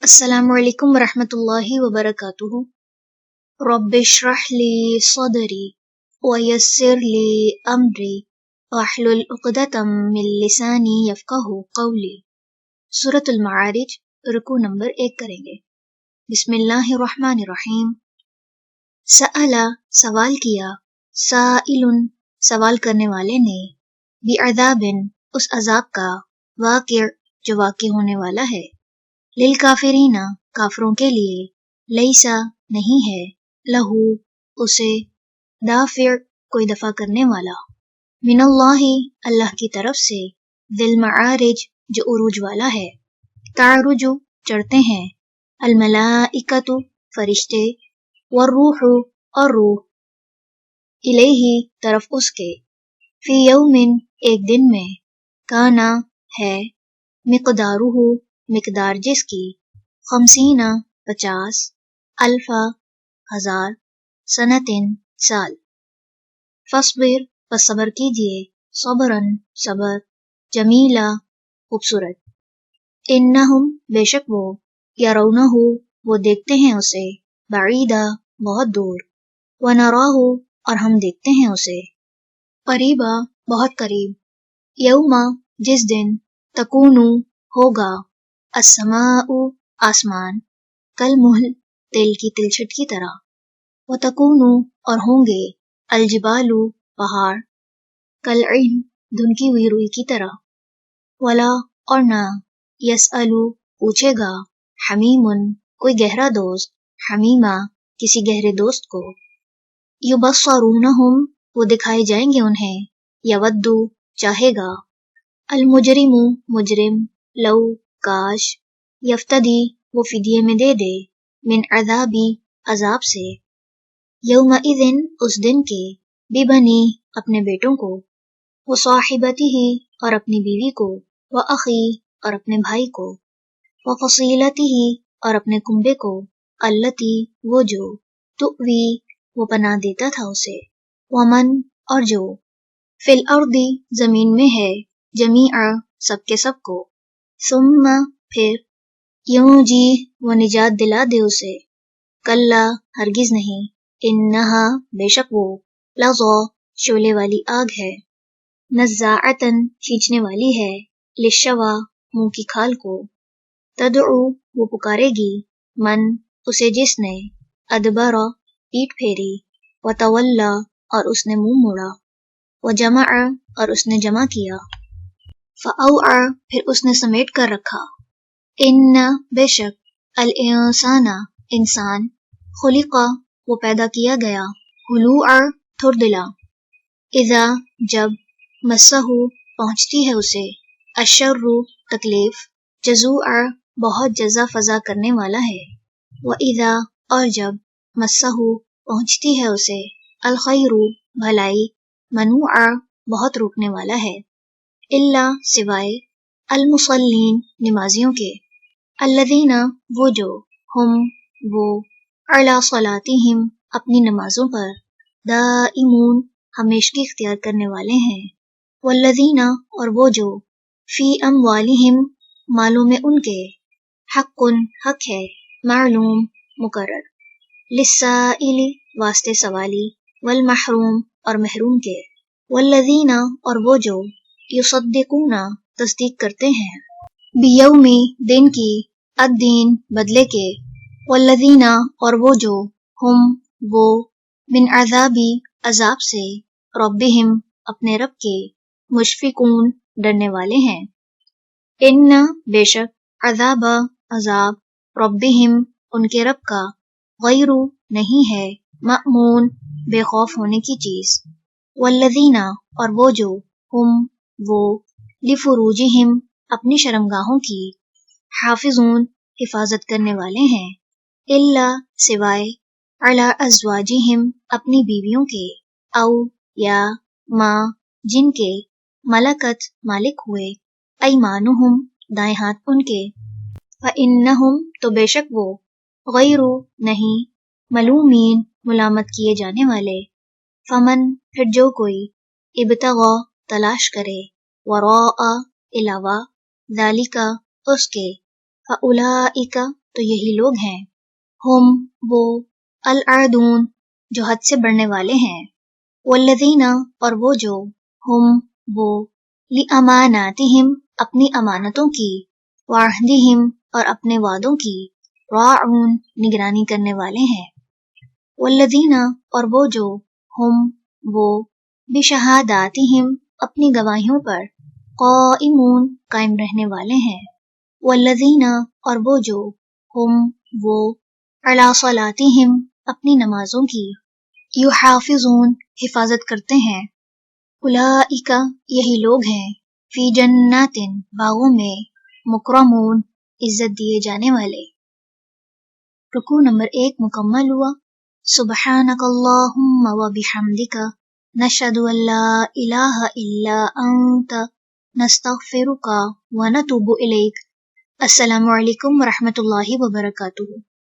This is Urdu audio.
السلام علیکم ورحمۃ اللہ وبرکاتہ۔ رب اشرح لی صدری ویسر لی امری واحلل عقدۃ من لسانی یفقہوا قولی۔ سورۃ المعارج، رکوع نمبر 1 کریں گے۔ بسم اللہ الرحمن الرحیم۔ سأل سوال کیا، سائل سوال کرنے والے نے، بعذاب اس عذاب کا، واقع جو واقع ہونے والا ہے، للکافرین کافروں کے لیے، لیسا نہیں ہے، لہو اسے، دافع کوئی دفع کرنے والا، من اللہ اللہ کی طرف سے، ذی المعارج جو عروج والا ہے، تعرج چڑھتے ہیں، الملائکۃ فرشتے، والروح اور روح، الیہ طرف اس کے، فی یوم ایک دن میں، کانا ہے، مقدارہ مقدار جس کی، 50 50، الفا ہزار، سنتن سال، فاصبر پس صبر کیجئے، صبرن صبر، جمیلا خوبصورت، انہم بے شک وہ، یرونہ وہ دیکھتے ہیں اسے، بعیدا بہت دور، ونراہ اور ہم دیکھتے ہیں اسے، قریبا بہت قریب، یوم جس دن، تکونو ہوگا، السماء آسمان، کالمہل تیل کی تلچھٹ کی طرح، وتکونو اور ہوں گے، الجبال پہاڑ، کالعہن دھنکی ہوئی روئی کی طرح، ولا اور نہ، یسأل پوچھے گا، حمیم کوئی گہرا دوست، حمیما کسی گہرے دوست کو، یبصرونہم وہ دکھائے جائیں گے انہیں، یودو چاہے گا، المجرم مجرم، لو کاش، یفتدی وہ فدیے میں دے دے، من عذابی عذاب سے، یومئذ اس دن کے، ببنی اپنے بیٹوں کو، وصاحبتہ اور اپنی بیوی کو، واخی اور اپنے بھائی کو، وفصیلتہ اور اپنے کنبے کو، التی وہ جو، تؤوی وہ پناہ دیتا تھا اسے، ومن اور جو، فی الارض زمین میں ہے، جمیعا سب کے سب کو، ثم پھر، یونجی وہ نجات دلا دے اسے، کلا ہرگز نہیں، انہا بے شک وہ، لظی شعلے والی آگ ہے، نزاعتن کھینچنے والی ہے، للشوا منہ کی کھال کو، تدعو وہ پکارے گی، من اسے جس نے، ادبر پیٹ پھیری، وتولا اور اس نے منہ موڑا، وجمع اور اس نے جمع کیا، فاوعى پھر اس نے سمیٹ کر رکھا، ان بے شک، الانسان انسان، خلق وہ پیدا کیا گیا، ہلوعا تھر دلا، اذا جب، مسہ پہنچتی ہے اسے، الشر تکلیف، جزوعا بہت جزا فضا کرنے والا ہے، واذا اور جب، مسہ پہنچتی ہے اسے، الخیر بھلائی، منوعا بہت روکنے والا ہے، الا سوائے، المصلین نمازیوں کے، الذین وہ جو، ہم وہ، علی صلاتہم اپنی نمازوں پر، دائمون ہمیشگی اختیار کرنے والے ہیں، والذین اور وہ جو، فی اموالہم مالوں میں ان کے، حق حق ہے، معلوم مقرر، للسائل واسطے سوالی، والمحروم اور محروم کے، والذین اور وہ جو، یصدقون تصدیق کرتے ہیں، بیوم دن کی، الدین بدلے کے، والذین اور وہ جو، ہم وہ، من عذابی عذاب سے، ربہم اپنے رب کے، مشفقون ڈرنے والے ہیں، ان بے شک، عذاب عذاب، ربہم ان کے رب کا، غیر نہیں ہے، مأمون بے خوف ہونے کی چیز، والذین اور وہ جو، ہم وہ، لفروجہم اپنی شرمگاہوں کی، حافظون حفاظت کرنے والے ہیں، الا سوائے، علی ازواجہم اپنی بیویوں کے، او یا ما جن کے، ملکت مالک ہوئے، ایمانہم دائیں ہاتھ ان کے، فإنہم تو بے شک وہ، غیر نہیں، ملومین ملامت کیے جانے والے، فمن پھر جو کوئی، ابتغى تلاش کرے، وراء علاوہ، ذالک اس کے، فاولئک تو یہی لوگ ہیں، ہم وہ، العادون جو حد سے بڑھنے والے ہیں، والذین اور وہ جو، ہم وہ، لِأَمَانَاتِهِمْ اپنی امانتوں کی، وعہدہم اور اپنے وعدوں کی، راعون نگرانی کرنے والے ہیں، والذین اور وہ جو، ہم وہ، بشہاداتہم اپنی گواہیوں پر، قائمون قائم رہنے والے ہیں، والذین اور وہ جو، ہم وہ، علی صلاتہم اپنی نمازوں کی، یحافظون حفاظت کرتے ہیں، اولئک یہی لوگ ہیں، فی جنات باغوں میں، مکرمون عزت دیے جانے والے۔ رکوع نمبر 1 مکمل ہوا۔ سبحانک اللہم و بحمدک، نشہد ان لا الہ الا انت، نستغفرک و نتوب الیک۔ السلام علیکم ورحمۃ اللہ وبرکاتہ۔